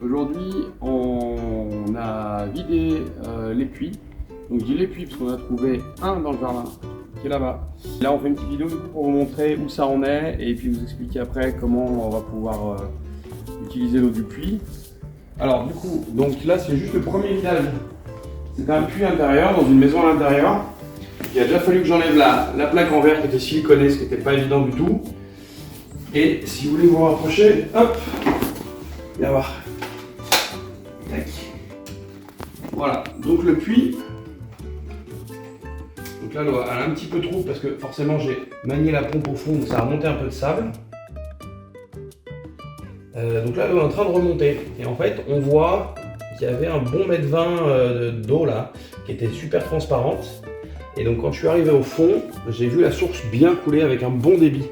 Aujourd'hui, on a vidé les puits. Donc je dis les puits parce qu'on a trouvé un dans le jardin qui est là-bas. Là, on fait une petite vidéo du coup, pour vous montrer où ça en est et puis vous expliquer après comment on va pouvoir utiliser l'eau du puits. Alors du coup, donc là c'est juste le premier vidage. C'est un puits intérieur, dans une maison à l'intérieur. Il a déjà fallu que j'enlève la plaque en verre qui était siliconnée, ce qui n'était pas évident du tout. Et si vous voulez vous rapprocher, hop, viens voir. Tac. Voilà, donc le puits. Donc là, elle a un petit peu trop parce que forcément j'ai manié la pompe au fond, donc ça a remonté un peu de sable. Donc là, elle est en train de remonter. Et en fait, on voit qu'il y avait un bon mètre 20 d'eau là, qui était super transparente. Et donc quand je suis arrivé au fond, j'ai vu la source bien couler avec un bon débit.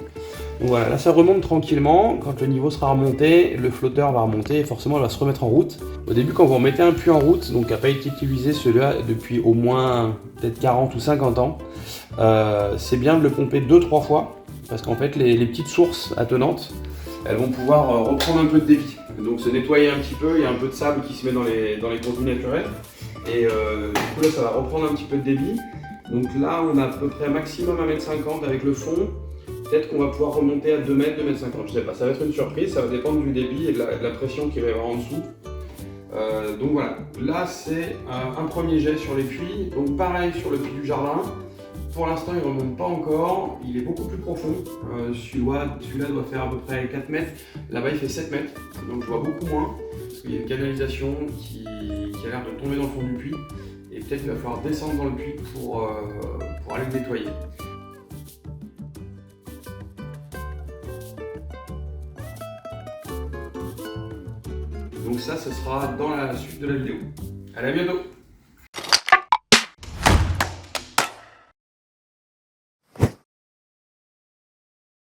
Donc voilà, là ça remonte tranquillement. Quand le niveau sera remonté, le flotteur va remonter et forcément elle va se remettre en route. Au début, quand vous remettez un puits en route, donc qui n'a pas été utilisé celui-là depuis au moins peut-être 40 ou 50 ans, c'est bien de le pomper 2-3 fois parce qu'en fait les petites sources attenantes, elles vont pouvoir reprendre un peu de débit. Donc se nettoyer un petit peu, il y a un peu de sable qui se met dans les contenus naturels. Et du coup là ça va reprendre un petit peu de débit. Donc là on a à peu près maximum 1,50 m avec le fond. Peut-être qu'on va pouvoir remonter à 2 m, 2,50 m, je sais pas, ça va être une surprise, ça va dépendre du débit et de la pression qu'il va y avoir en dessous. Donc voilà, là c'est un premier jet sur les puits, donc pareil sur le puits du jardin. Pour l'instant il ne remonte pas encore, il est beaucoup plus profond, celui-là doit faire à peu près 4 mètres, là-bas il fait 7 mètres, donc je vois beaucoup moins, parce qu'il y a une canalisation qui a l'air de tomber dans le fond du puits, et peut-être qu'il va falloir descendre dans le puits pour aller le nettoyer. Donc ça, ce sera dans la suite de la vidéo. Allez, à bientôt!